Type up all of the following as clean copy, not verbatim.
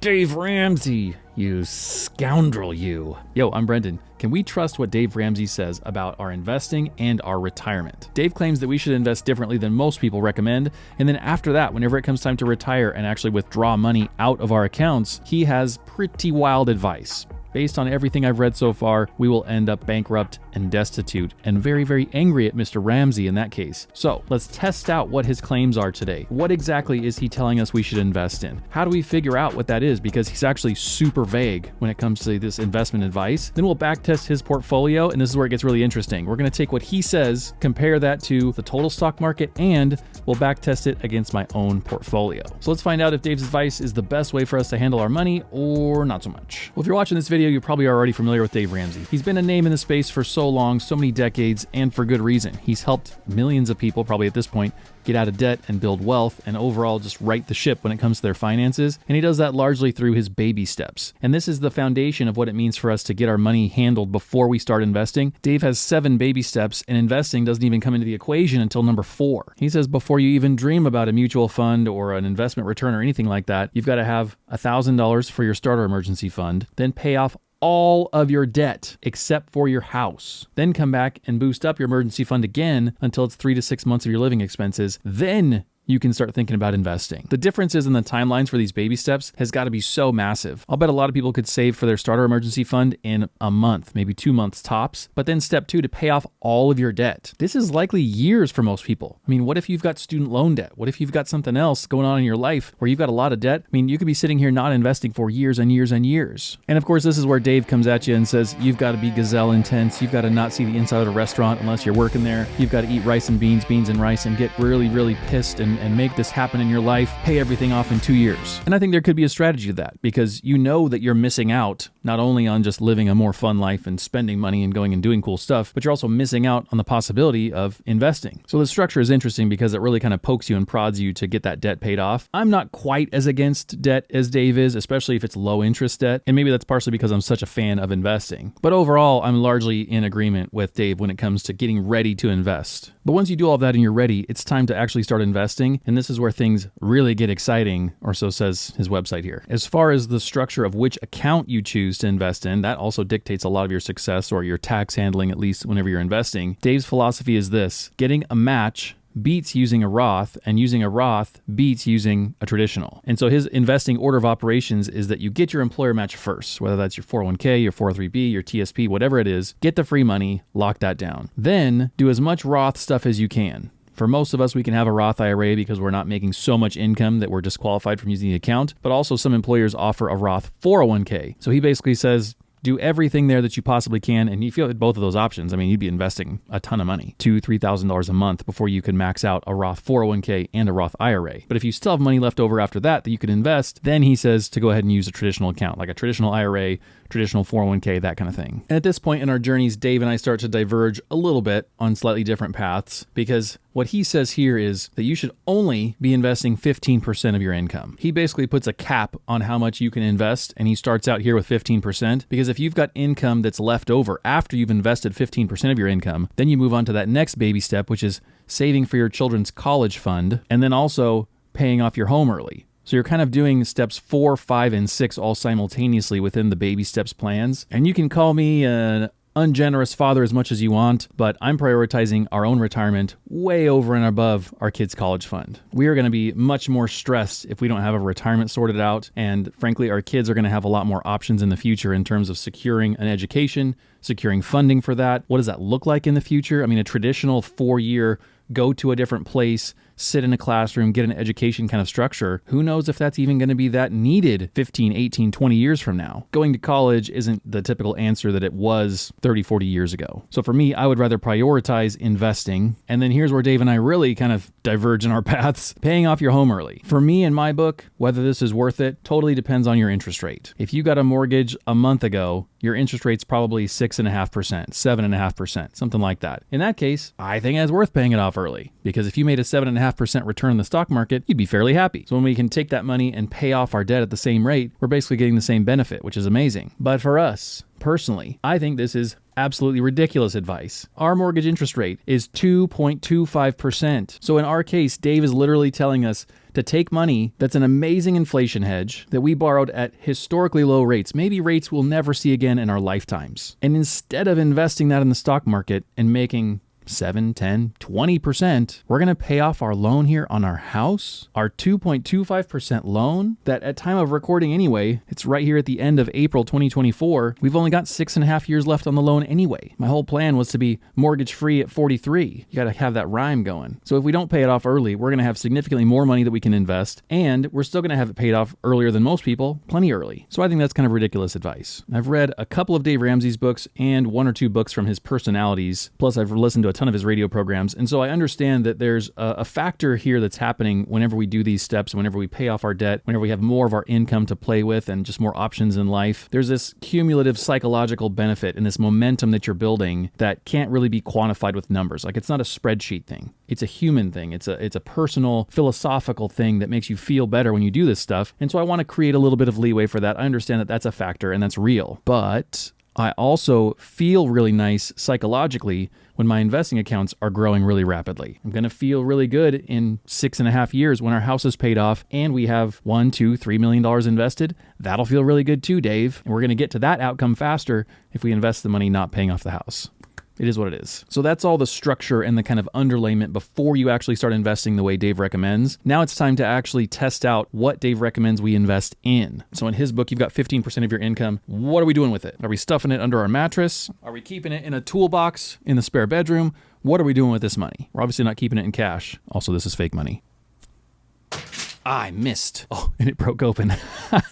Dave Ramsey, you scoundrel, you. Yo, I'm Brendan. Can we trust what Dave Ramsey says about our investing and our retirement? Dave claims that we should invest differently than most people recommend, and then after that, whenever it comes time to retire and actually withdraw money out of our accounts, he has pretty wild advice. Based on everything I've read so far, we will end up bankrupt and destitute and very, very angry at Mr. Ramsey in that case. So let's test out what his claims are today. What exactly is he telling us we should invest in? How do we figure out what that is? Because he's actually super vague when it comes to this investment advice. Then we'll backtest his portfolio, and this is where it gets really interesting. We're going to take what he says, compare that to the total stock market, and we'll backtest it against my own portfolio. So let's find out if Dave's advice is the best way for us to handle our money or not so much. Well, if you're watching this video, you're probably already familiar with Dave Ramsey. He's been a name in the space for so long, so many decades, and for good reason. He's helped millions of people, probably at this point, get out of debt and build wealth, and overall just right the ship when it comes to their finances. And he does that largely through his baby steps. And this is the foundation of what it means for us to get our money handled before we start investing. Dave has 7 baby steps, and investing doesn't even come into the equation until number 4. He says before you even dream about a mutual fund or an investment return or anything like that, you've got to have $1,000 for your starter emergency fund, then pay off all of your debt except for your house. Then come back and boost up your emergency fund again until it's 3 to 6 months of your living expenses. Then you can start thinking about investing. The differences in the timelines for these baby steps has got to be so massive. I'll bet a lot of people could save for their starter emergency fund in a month, maybe 2 months tops. But then step 2, to pay off all of your debt. This is likely years for most people. I mean, what if you've got student loan debt? What if you've got something else going on in your life where you've got a lot of debt? I mean, you could be sitting here not investing for years and years and years. And of course, this is where Dave comes at you and says, you've got to be gazelle intense. You've got to not see the inside of a restaurant unless you're working there. You've got to eat rice and beans, beans and rice, and get really, really pissed and make this happen in your life, pay everything off in 2 years. And I think there could be a strategy to that, because you know that you're missing out not only on just living a more fun life and spending money and going and doing cool stuff, but you're also missing out on the possibility of investing. So the structure is interesting because it really kind of pokes you and prods you to get that debt paid off. I'm not quite as against debt as Dave is, especially if it's low interest debt. And maybe that's partially because I'm such a fan of investing. But overall, I'm largely in agreement with Dave when it comes to getting ready to invest. But once you do all of that and you're ready, it's time to actually start investing. And this is where things really get exciting, or so says his website here. As far as the structure of which account you choose to invest in, that also dictates a lot of your success or your tax handling, at least whenever you're investing. Dave's philosophy is this: getting a match beats using a Roth, and using a Roth beats using a traditional. And so his investing order of operations is that you get your employer match first, whether that's your 401k, your 403b, your TSP, whatever it is, get the free money, lock that down. Then do as much Roth stuff as you can. For most of us, we can have a Roth IRA because we're not making so much income that we're disqualified from using the account, but also some employers offer a Roth 401k. So he basically says, do everything there that you possibly can. And if you have both of those options, I mean, you'd be investing a ton of money, $2,000, $3,000 a month before you could max out a Roth 401k and a Roth IRA. But if you still have money left over after that you could invest, then he says to go ahead and use a traditional account, like a traditional IRA, traditional 401k, that kind of thing. And at this point in our journeys, Dave and I start to diverge a little bit on slightly different paths, because what he says here is that you should only be investing 15% of your income. He basically puts a cap on how much you can invest, and he starts out here with 15%, because if you've got income that's left over after you've invested 15% of your income, then you move on to that next baby step, which is saving for your children's college fund, and then also paying off your home early. So you're kind of doing steps 4, 5, and 6 all simultaneously within the baby steps plans. And you can call me an ungenerous father as much as you want, but I'm prioritizing our own retirement way over and above our kids' college fund. We are going to be much more stressed if we don't have a retirement sorted out. And frankly, our kids are going to have a lot more options in the future in terms of securing an education, securing funding for that. What does that look like in the future? I mean, a traditional 4-year go to a different place, sit in a classroom, get an education kind of structure. Who knows if that's even going to be that needed 15, 18, 20 years from now? Going to college isn't the typical answer that it was 30, 40 years ago. So for me, I would rather prioritize investing. And then here's where Dave and I really kind of diverge in our paths: paying off your home early. For me, in my book, whether this is worth it totally depends on your interest rate. If you got a mortgage a month ago, your interest rate's probably 6.5%, 7.5%, something like that. In that case, I think it's worth paying it off early, because if you made a 7.5% return in the stock market, you'd be fairly happy. So when we can take that money and pay off our debt at the same rate, we're basically getting the same benefit, which is amazing. But for us, personally, I think this is absolutely ridiculous advice. Our mortgage interest rate is 2.25%. So in our case, Dave is literally telling us to take money that's an amazing inflation hedge that we borrowed at historically low rates, maybe rates we'll never see again in our lifetimes. And instead of investing that in the stock market and making 7, 10, 20%, we're going to pay off our loan here on our house, our 2.25% loan that at time of recording anyway, it's right here at the end of April 2024. We've only got 6.5 years left on the loan anyway. My whole plan was to be mortgage free at 43. You got to have that rhyme going. So if we don't pay it off early, we're going to have significantly more money that we can invest, and we're still going to have it paid off earlier than most people, plenty early. So I think that's kind of ridiculous advice. I've read a couple of Dave Ramsey's books and 1 or 2 books from his personalities, plus I've listened to a ton of his radio programs. And so I understand that there's a factor here that's happening whenever we do these steps, whenever we pay off our debt, whenever we have more of our income to play with and just more options in life. There's this cumulative psychological benefit and this momentum that you're building that can't really be quantified with numbers. Like, it's not a spreadsheet thing. It's a human thing. It's a personal, philosophical thing that makes you feel better when you do this stuff. And so I want to create a little bit of leeway for that. I understand that that's a factor and that's real. But I also feel really nice psychologically when my investing accounts are growing really rapidly. I'm going to feel really good in 6.5 years when our house is paid off and we have $1, $2, $3 million invested. That'll feel really good too, Dave. And we're going to get to that outcome faster if we invest the money not paying off the house. It is what it is. So that's all the structure and the kind of underlayment before you actually start investing the way Dave recommends. Now it's time to actually test out what Dave recommends we invest in. So in his book, you've got 15% of your income. What are we doing with it? Are we stuffing it under our mattress? Are we keeping it in a toolbox in the spare bedroom? What are we doing with this money? We're obviously not keeping it in cash. Also, this is fake money. I missed. Oh, and it broke open.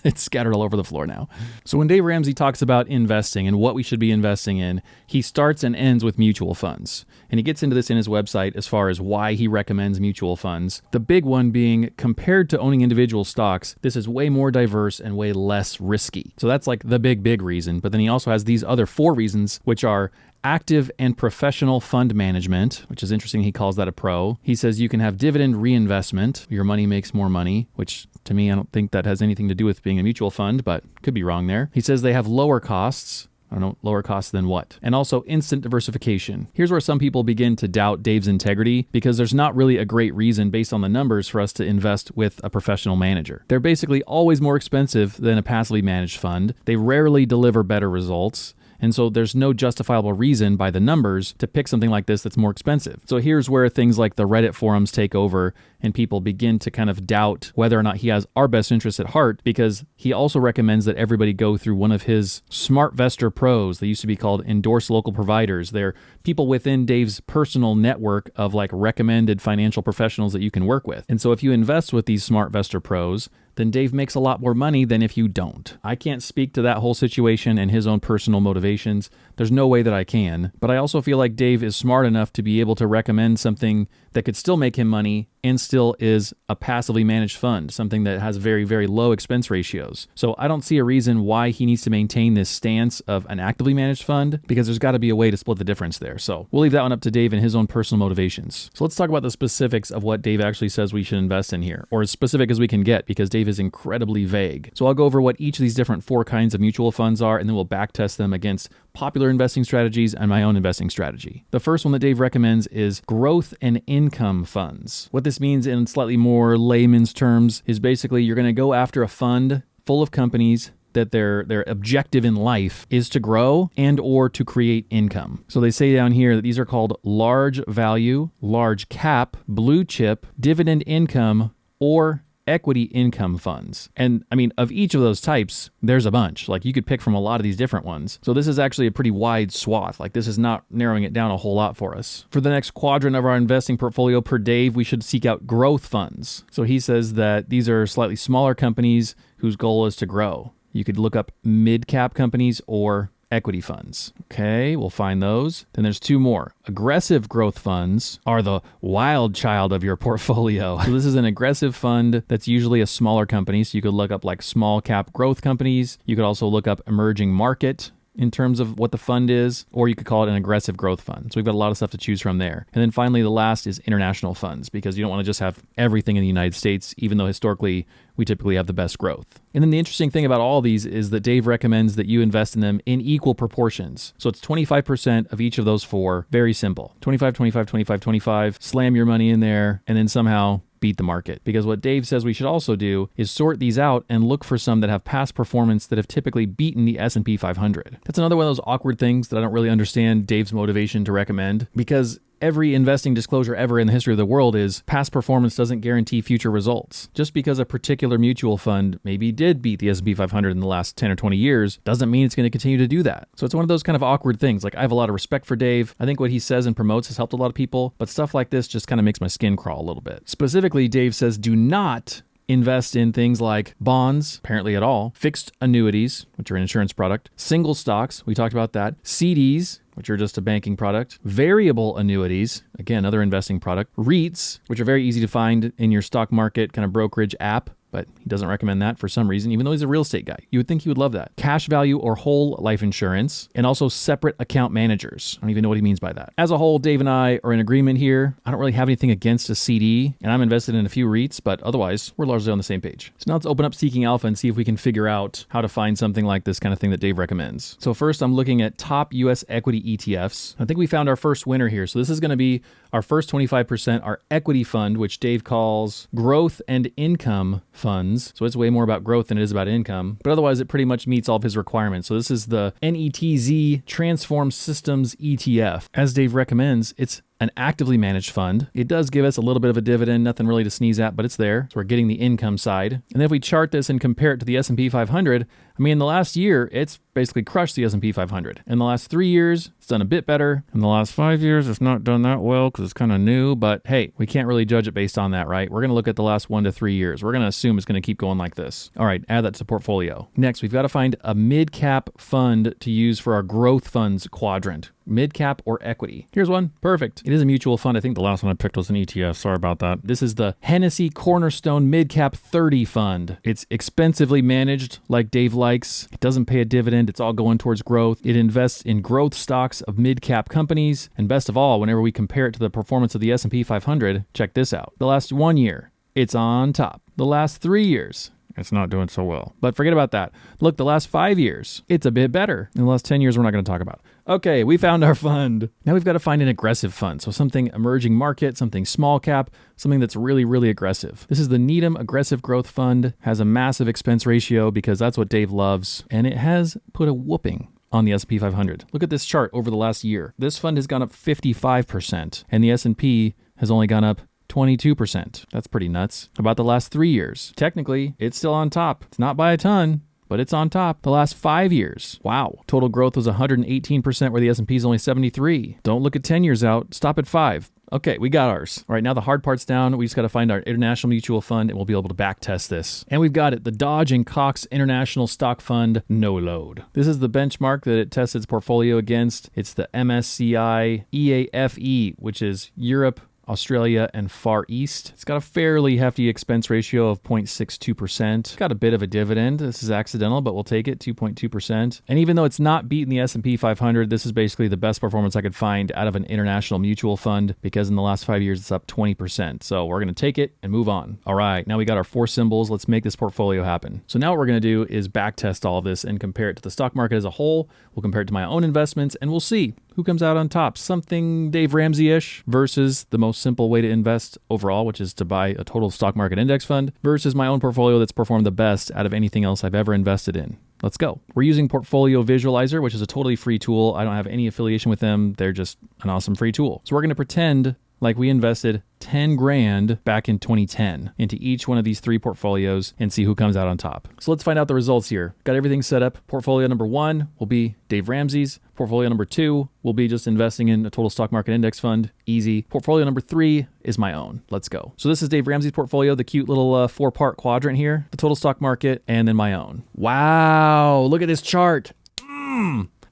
It's scattered all over the floor now. So when Dave Ramsey talks about investing and what we should be investing in, he starts and ends with mutual funds. And he gets into this in his website as far as why he recommends mutual funds. The big one being, compared to owning individual stocks, this is way more diverse and way less risky. So that's like the big reason. But then he also has these other 4 reasons, which are active and professional fund management, which is interesting. He calls that a pro. He says you can have dividend reinvestment. Your money makes more money, which to me, I don't think that has anything to do with being a mutual fund, but could be wrong there. He says they have lower costs. I don't know, lower costs than what? And also instant diversification. Here's where some people begin to doubt Dave's integrity because there's not really a great reason based on the numbers for us to invest with a professional manager. They're basically always more expensive than a passively managed fund. They rarely deliver better results. And so there's no justifiable reason by the numbers to pick something like this that's more expensive. So here's where things like the Reddit forums take over and people begin to kind of doubt whether or not he has our best interests at heart, because he also recommends that everybody go through one of his SmartVestor pros. They used to be called endorsed local providers. They're people within Dave's personal network of like recommended financial professionals that you can work with. And so if you invest with these SmartVestor pros, then Dave makes a lot more money than if you don't. I can't speak to that whole situation and his own personal motivations. There's no way that I can. But I also feel like Dave is smart enough to be able to recommend something that could still make him money and still is a passively managed fund, something that has very, very low expense ratios. So I don't see a reason why he needs to maintain this stance of an actively managed fund, because there's got to be a way to split the difference there. So we'll leave that one up to Dave and his own personal motivations. So let's talk about the specifics of what Dave actually says we should invest in here, or as specific as we can get, because Dave is incredibly vague. So I'll go over what each of these different 4 kinds of mutual funds are, and then we'll back test them against popular investing strategies and my own investing strategy. The first one that Dave recommends is growth and income funds. What this means in slightly more layman's terms is basically you're going to go after a fund full of companies that their objective in life is to grow and or to create income. So they say down here that these are called large value, large cap, blue chip, dividend income, or equity income funds. And I mean, of each of those types, there's a bunch. Like you could pick from a lot of these different ones. So this is actually a pretty wide swath. Like this is not narrowing it down a whole lot for us. For the next quadrant of our investing portfolio per Dave, we should seek out growth funds. So he says that these are slightly smaller companies whose goal is to grow. You could look up mid-cap companies or equity funds. Okay, we'll find those. Then there's 2 more. Aggressive growth funds are the wild child of your portfolio. So this is an aggressive fund that's usually a smaller company. So you could look up like small cap growth companies. You could also look up emerging market in terms of what the fund is, or you could call it an aggressive growth fund. So we've got a lot of stuff to choose from there. And then finally, the last is international funds, because you don't want to just have everything in the United States, even though historically we typically have the best growth. And then the interesting thing about all these is that Dave recommends that you invest in them in equal proportions. So it's 25% of each of those four. Very simple. 25, 25, 25, 25. Slam your money in there and then somehow beat the market. Because what Dave says we should also do is sort these out and look for some that have past performance that have typically beaten the S&P 500. That's another one of those awkward things that I don't really understand Dave's motivation to recommend, because every investing disclosure ever in the history of the world is past performance doesn't guarantee future results. Just because a particular mutual fund maybe did beat the S&P 500 in the last 10 or 20 years doesn't mean it's going to continue to do that. So it's one of those kind of awkward things. Like, I have a lot of respect for Dave. I think what he says and promotes has helped a lot of people, but stuff like this just kind of makes my skin crawl a little bit. Specifically, Dave says do not invest in things like bonds, apparently at all, fixed annuities, which are an insurance product, single stocks, we talked about that, CDs, which are just a banking product, variable annuities, again, another investing product, REITs, which are very easy to find in your stock market kind of brokerage app, but he doesn't recommend that for some reason, even though he's a real estate guy. You would think he would love that. Cash value or whole life insurance, and also separate account managers. I don't even know what he means by that. As a whole, Dave and I are in agreement here. I don't really have anything against a CD, and I'm invested in a few REITs, but otherwise, we're largely on the same page. So now let's open up Seeking Alpha and see if we can figure out how to find something like this kind of thing that Dave recommends. So first, I'm looking at top US equity ETFs. I think we found our first winner here. So this is going to be our first 25%, our equity fund, which Dave calls growth and income funds. So it's way more about growth than it is about income, but otherwise it pretty much meets all of his requirements. So this is the NETZ Transform Systems ETF. As Dave recommends, it's an actively managed fund. It does give us a little bit of a dividend, nothing really to sneeze at, but it's there. So we're getting the income side. And then if we chart this and compare it to the S&P 500, I mean, in the last year, it's basically crushed the S&P 500. In the last 3 years, it's done a bit better. In the last 5 years, it's not done that well because it's kind of new, but hey, we can't really judge it based on that, right? We're going to look at the last 1 to 3 years. We're going to assume it's going to keep going like this. All right, add that to the portfolio. Next, we've got to find a mid-cap fund to use for our growth funds quadrant. Mid-cap or equity. Here's one. Perfect. It is a mutual fund. I think the last one I picked was an ETF. Sorry about that. This is the Hennessy Cornerstone Mid-Cap 30 Fund. It's expensively managed like Dave likes. It doesn't pay a dividend. It's all going towards growth. It invests in growth stocks of mid-cap companies. And best of all, whenever we compare it to the performance of the S&P 500, check this out. The last 1 year, it's on top. The last 3 years, it's not doing so well. But forget about that. Look, the last 5 years, it's a bit better. In the last 10 years, we're not going to talk about. Okay, we found our fund. Now we've got to find an aggressive fund. So something emerging market, something small cap, something that's really, really aggressive. This is the Needham Aggressive Growth Fund. Has a massive expense ratio because that's what Dave loves. And it has put a whooping on the S&P 500. Look at this chart over the last year. This fund has gone up 55%, and the S&P has only gone up 22%. That's pretty nuts. About the last 3 years. Technically, it's still on top. It's not by a ton, but it's on top. The last 5 years, wow. Total growth was 118%, where the S&P is only 73. Don't look at 10 years out. Stop at 5. Okay, we got ours. All right, now the hard part's down. We just got to find our international mutual fund, and we'll be able to back test this. And we've got it, the Dodge & Cox International Stock Fund No Load. This is the benchmark that it tests its portfolio against. It's the MSCI EAFE, which is Europe, Australia, and Far East. It's got a fairly hefty expense ratio of 0.62%. It's got a bit of a dividend. This is accidental, but we'll take it, 2.2%. And even though it's not beating the S&P 500, this is basically the best performance I could find out of an international mutual fund, because in the last 5 years, it's up 20%. So we're going to take it and move on. All right, now we got our 4 symbols. Let's make this portfolio happen. So now what we're going to do is back test all of this and compare it to the stock market as a whole. We'll compare it to my own investments, and we'll see who comes out on top. Something Dave Ramsey-ish versus the most simple way to invest overall, which is to buy a total stock market index fund, versus my own portfolio that's performed the best out of anything else I've ever invested in. Let's go. We're using Portfolio Visualizer, which is a totally free tool. I don't have any affiliation with them. They're just an awesome free tool. So we're going to pretend like we invested 10 grand back in 2010 into each one of these 3 portfolios and see who comes out on top. So let's find out the results here. Got everything set up. Portfolio number 1 will be Dave Ramsey's. Portfolio number 2 will be just investing in a total stock market index fund. Easy. Portfolio number 3 is my own. Let's go. So this is Dave Ramsey's portfolio, the cute little 4-part quadrant here, the total stock market, and then my own. Wow, look at this chart.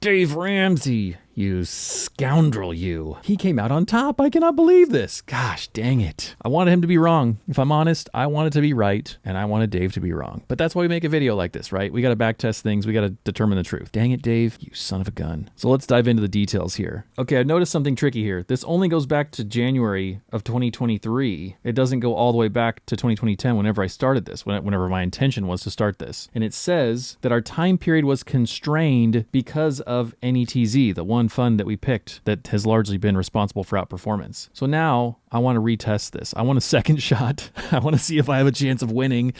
Dave Ramsey. you scoundrel, you. He came out on top. I cannot believe this. Gosh, dang it. I wanted him to be wrong. If I'm honest, I wanted to be right, and I wanted Dave to be wrong. But that's why we make a video like this, right? We got to backtest things. We got to determine the truth. Dang it, Dave, you son of a gun. So let's dive into the details here. Okay, I noticed something tricky here. This only goes back to January of 2023. It doesn't go all the way back to 2010 whenever I started this, whenever my intention was to start this. And it says that our time period was constrained because of NETZ, the one fund that we picked that has largely been responsible for outperformance. So now I want to retest this. I want a second shot. I want to see if I have a chance of winning.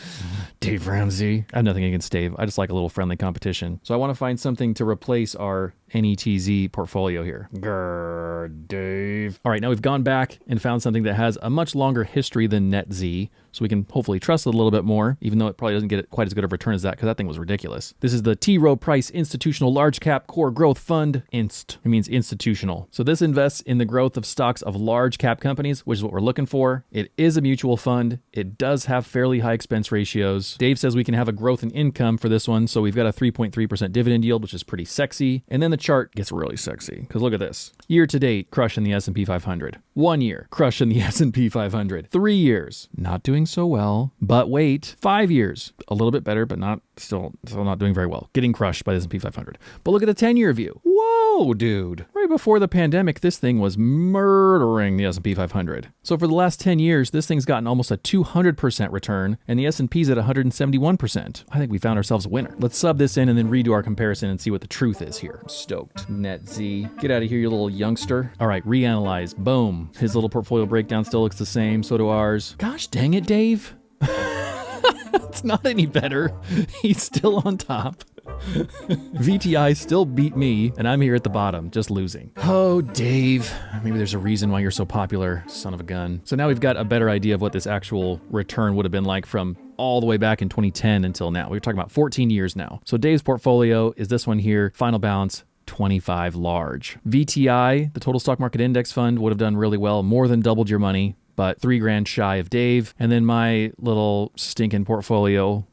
Dave Ramsey. I have nothing against Dave. I just like a little friendly competition. So I want to find something to replace our NETZ portfolio here. Grrr, Dave. All right, now we've gone back and found something that has a much longer history than NetZ, so we can hopefully trust it a little bit more, even though it probably doesn't get quite as good of a return as that, because that thing was ridiculous. This is the T. Rowe Price Institutional Large Cap Core Growth Fund. It means institutional. So this invests in the growth of stocks of large cap companies, which is what we're looking for. It is a mutual fund. It does have fairly high expense ratios. Dave says we can have a growth in income for this one, so we've got a 3.3% dividend yield, which is pretty sexy. And then the chart gets really sexy, because look at this. Year to date, crushing the S&P 500. 1 year, crushing the S&P 500. 3 years, not doing so well. But wait, 5 years, a little bit better, but still not doing very well. Getting crushed by the S&P 500. But look at the 10-year view. Whoa, dude. Right before the pandemic, this thing was murdering the S&P 500. So for the last 10 years, this thing's gotten almost a 200% return, and the S&P's at 171%. I think we found ourselves a winner. Let's sub this in and then redo our comparison and see what the truth is here. I'm stoked. NetZ. Get out of here, you little youngster. All right, reanalyze. Boom. His little portfolio breakdown still looks the same. So do ours. Gosh dang it, Dave. It's not any better. He's still on top. VTI still beat me, and I'm here at the bottom, just losing. Oh, Dave. Maybe there's a reason why you're so popular, son of a gun. So now we've got a better idea of what this actual return would have been like from all the way back in 2010 until now. We're talking about 14 years now. So Dave's portfolio is this one here. Final balance, 25 large. VTI, the total stock market index fund, would have done really well, more than doubled your money, but $3,000 shy of Dave. And then my little stinking portfolio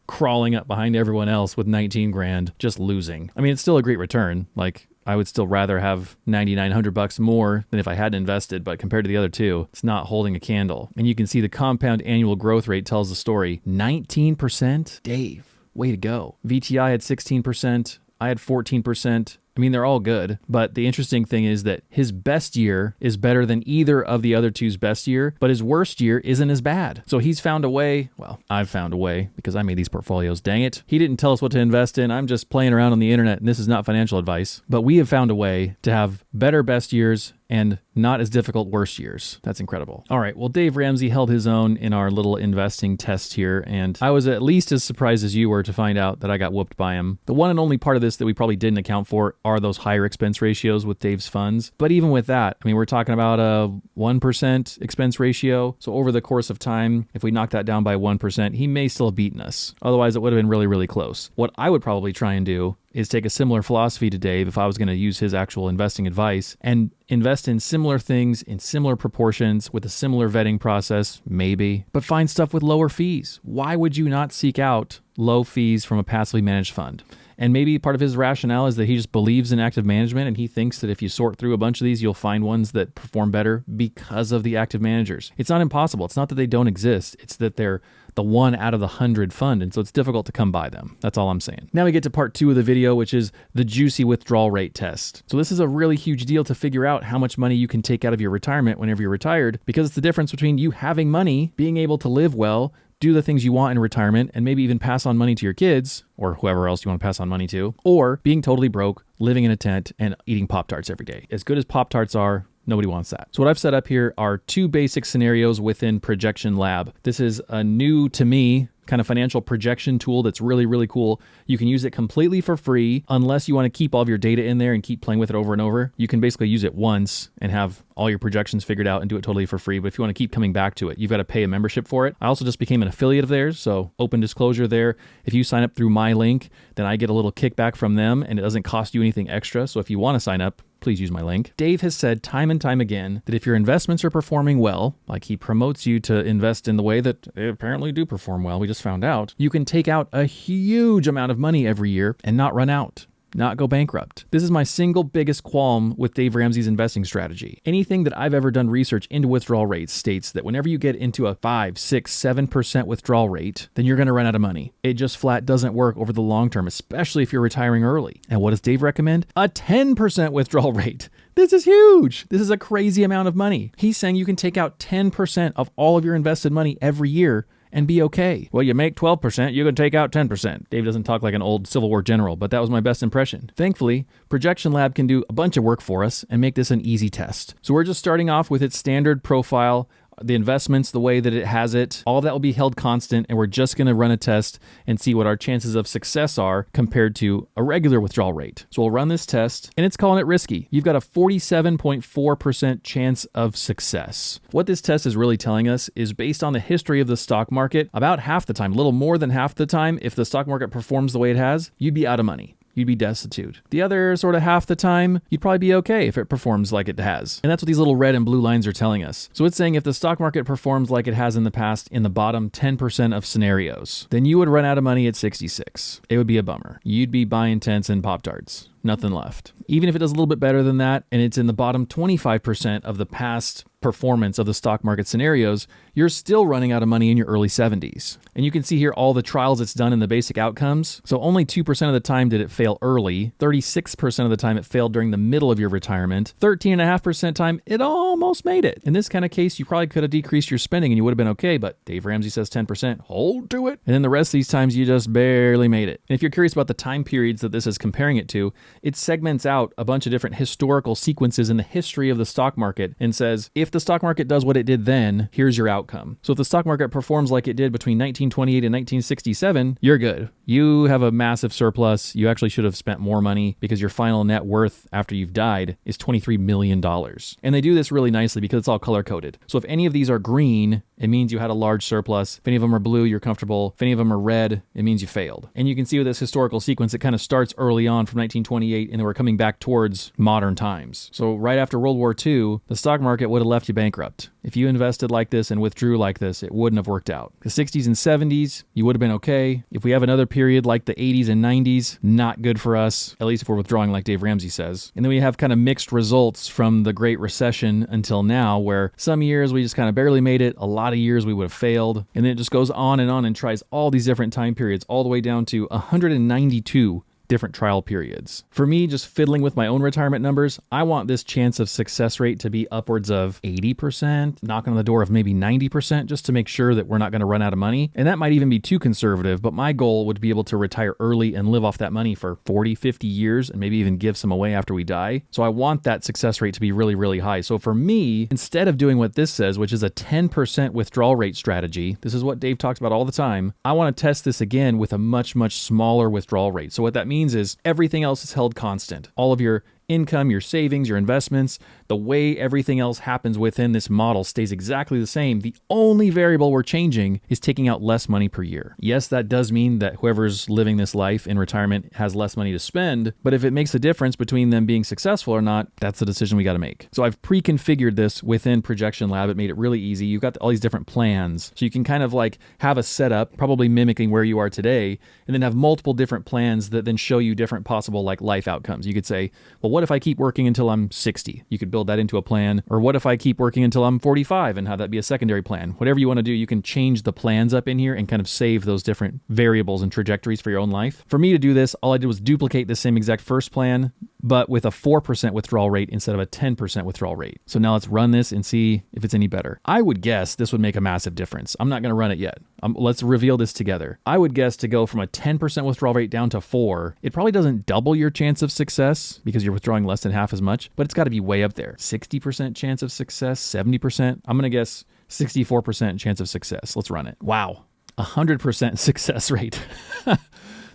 crawling up behind everyone else with 19 grand, just losing. I mean, it's still a great return. Like, I would still rather have $9,900 more than if I hadn't invested, but compared to the other two, it's not holding a candle. And you can see the compound annual growth rate tells the story. 19%? Dave, way to go. VTI had 16%. I had 14%. I mean, they're all good, but the interesting thing is that his best year is better than either of the other two's best year, but his worst year isn't as bad. So he's found a way. Well, I've found a way because I made these portfolios, dang it. He didn't tell us what to invest in. I'm just playing around on the internet, and this is not financial advice, but we have found a way to have better best years and not as difficult worst years. That's incredible. All right, well, Dave Ramsey held his own in our little investing test here, and I was at least as surprised as you were to find out that I got whooped by him. The one and only part of this that we probably didn't account for are those higher expense ratios with Dave's funds. But even with that, I mean, we're talking about a 1% expense ratio. So over the course of time, if we knock that down by 1%, he may still have beaten us. Otherwise, it would have been really, really close. What I would probably try and do is take a similar philosophy to Dave if I was going to use his actual investing advice and invest in similar things in similar proportions with a similar vetting process, maybe, but find stuff with lower fees. Why would you not seek out low fees from a passively managed fund? And maybe part of his rationale is that he just believes in active management, and he thinks that if you sort through a bunch of these, you'll find ones that perform better because of the active managers. It's not impossible. It's not that they don't exist. It's that they're the 1 out of the 100 fund, and so it's difficult to come by them. That's all I'm saying. Now we get to part 2 of the video, which is the juicy withdrawal rate test. So this is a really huge deal to figure out how much money you can take out of your retirement whenever you're retired, because it's the difference between you having money, being able to live well, do the things you want in retirement, and maybe even pass on money to your kids or whoever else you want to pass on money to, or being totally broke, living in a tent, and eating Pop-Tarts every day. As good as Pop-Tarts are, nobody wants that. So what I've set up here are 2 basic scenarios within Projection Lab. This is a new to me kind of financial projection tool that's really, really cool. You can use it completely for free unless you want to keep all of your data in there and keep playing with it over and over. You can basically use it once and have all your projections figured out and do it totally for free. But if you want to keep coming back to it, you've got to pay a membership for it. I also just became an affiliate of theirs, so open disclosure there. If you sign up through my link, then I get a little kickback from them, and it doesn't cost you anything extra. So if you want to sign up, please use my link. Dave has said time and time again that if your investments are performing well, like he promotes you to invest in the way that they apparently do perform well, we just found out, you can take out a huge amount of money every year and not run out. not go bankrupt. This is my single biggest qualm with Dave Ramsey's investing strategy. Anything that I've ever done research into withdrawal rates states that whenever you get into a 5, 6, 7% withdrawal rate, then you're going to run out of money. It just flat doesn't work over the long term, especially if you're retiring early. And what does Dave recommend? A 10% withdrawal rate. This is huge. This is a crazy amount of money. He's saying you can take out 10% of all of your invested money every year and be okay. Well, you make 12%, you can take out 10%. Dave doesn't talk like an old Civil War general, but that was my best impression. Thankfully, Projection Lab can do a bunch of work for us and make this an easy test. So we're just starting off with its standard profile, the investments, the way that it has it, all of that will be held constant, and we're just going to run a test and see what our chances of success are compared to a regular withdrawal rate. So we'll run this test, and it's calling it risky. You've got a 47.4% chance of success. What this test is really telling us is based on the history of the stock market, about half the time, a little more than half the time, if the stock market performs the way it has, you'd be out of money. You'd be destitute. The other sort of half the time, you'd probably be okay if it performs like it has. And that's what these little red and blue lines are telling us. So it's saying if the stock market performs like it has in the past in the bottom 10% of scenarios, then you would run out of money at 66. It would be a bummer. You'd be buying tents and Pop-Tarts. Nothing left. Even if it does a little bit better than that, and it's in the bottom 25% of the past performance of the stock market scenarios, you're still running out of money in your early 70s. And you can see here all the trials it's done in the basic outcomes. So only 2% of the time did it fail early, 36% of the time it failed during the middle of your retirement, 13.5% time it almost made it. In this kind of case, you probably could have decreased your spending and you would have been okay, but Dave Ramsey says 10%, hold to it. And then the rest of these times you just barely made it. And if you're curious about the time periods that this is comparing it to, it segments out a bunch of different historical sequences in the history of the stock market and says, if the stock market does what it did then, here's your outcome. So if the stock market performs like it did between 1928 and 1967, you're good. You have a massive surplus. You actually should have spent more money because your final net worth after you've died is $23 million. And they do this really nicely because it's all color-coded. So if any of these are green, it means you had a large surplus. If any of them are blue, you're comfortable. If any of them are red, it means you failed. And you can see with this historical sequence, it kind of starts early on from 1928, and then we're coming back towards modern times. So right after World War II, the stock market would have left you bankrupt. If you invested like this and withdrew like this, it wouldn't have worked out. The 60s and 70s, you would have been okay. If we have another period like the 80s and 90s, not good for us, at least if we're withdrawing like Dave Ramsey says. And then we have kind of mixed results from the Great Recession until now, where some years we just kind of barely made it, a lot of years we would have failed, and then it just goes on and tries all these different time periods, all the way down to 192 different trial periods. For me, just fiddling with my own retirement numbers, I want this chance of success rate to be upwards of 80%, knocking on the door of maybe 90%, just to make sure that we're not going to run out of money. And that might even be too conservative, but my goal would be able to retire early and live off that money for 40, 50 years, and maybe even give some away after we die. So I want that success rate to be really, really high. So for me, instead of doing what this says, which is a 10% withdrawal rate strategy, this is what Dave talks about all the time, I want to test this again with a much, much smaller withdrawal rate. So what that means is everything else is held constant. All of your income, your savings, your investments, the way everything else happens within this model stays exactly the same. The only variable we're changing is taking out less money per year. Yes, that does mean that whoever's living this life in retirement has less money to spend, but if it makes a difference between them being successful or not, that's the decision we got to make. So I've pre-configured this within Projection Lab. It made it really easy. You've got all these different plans. So you can kind of like have a setup, probably mimicking where you are today, and then have multiple different plans that then show you different possible like life outcomes. You could say, well, what if I keep working until I'm 60? You could build that into a plan. Or what if I keep working until I'm 45 and have that be a secondary plan? Whatever you want to do, you can change the plans up in here and kind of save those different variables and trajectories for your own life. For me to do this, all I did was duplicate the same exact first plan, but with a 4% withdrawal rate instead of a 10% withdrawal rate. So now let's run this and see if it's any better. I would guess this would make a massive difference. I'm not going to run it yet. Let's reveal this together. I would guess to go from a 10% withdrawal rate down to 4, it probably doesn't double your chance of success because you're withdrawing less than half as much, but it's got to be way up there. 60% chance of success, 70%. I'm going to guess 64% chance of success. Let's run it. Wow. 100% success rate.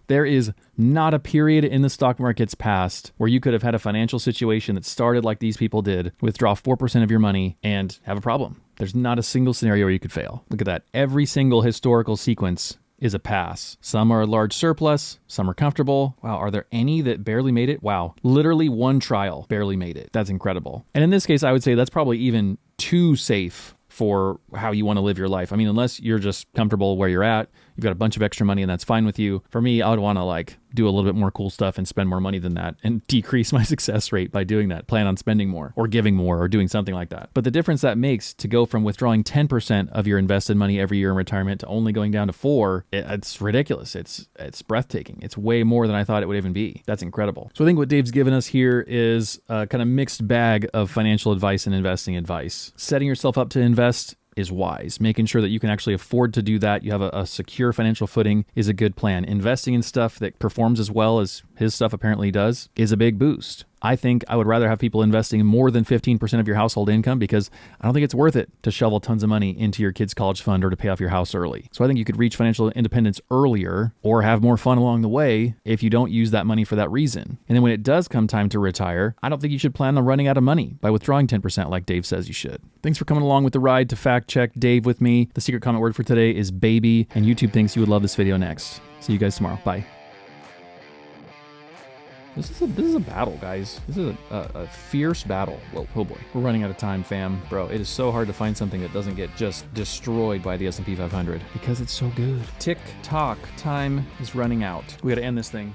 There is not a period in the stock market's past where you could have had a financial situation that started like these people did, withdraw 4% of your money and have a problem. There's not a single scenario where you could fail. Look at that. Every single historical sequence is a pass. Some are a large surplus, some are comfortable. Wow, are there any that barely made it? Wow, literally one trial barely made it. That's incredible. And in this case, I would say that's probably even too safe for how you want to live your life. I mean, unless you're just comfortable where you're at, you've got a bunch of extra money and that's fine with you. For me, I would want to like do a little bit more cool stuff and spend more money than that and decrease my success rate by doing that. Plan on spending more or giving more or doing something like that. But the difference that makes to go from withdrawing 10% of your invested money every year in retirement to only going down to 4, it's ridiculous. It's breathtaking. It's way more than I thought it would even be. That's incredible. So I think what Dave's given us here is a kind of mixed bag of financial advice and investing advice. Setting yourself up to invest is wise. Making sure that you can actually afford to do that, you have a secure financial footing, is a good plan. Investing in stuff that performs as well as his stuff apparently does is a big boost. I think I would rather have people investing more than 15% of your household income because I don't think it's worth it to shovel tons of money into your kid's college fund or to pay off your house early. So I think you could reach financial independence earlier or have more fun along the way if you don't use that money for that reason. And then when it does come time to retire, I don't think you should plan on running out of money by withdrawing 10% like Dave says you should. Thanks for coming along with the ride to fact check Dave with me. The secret comment word for today is baby, and YouTube thinks you would love this video next. See you guys tomorrow. Bye. This is a battle, guys. This is a fierce battle. Whoa, oh boy. We're running out of time, fam. Bro, it is so hard to find something that doesn't get just destroyed by the S&P 500 because it's so good. Tick tock. Time is running out. We gotta end this thing.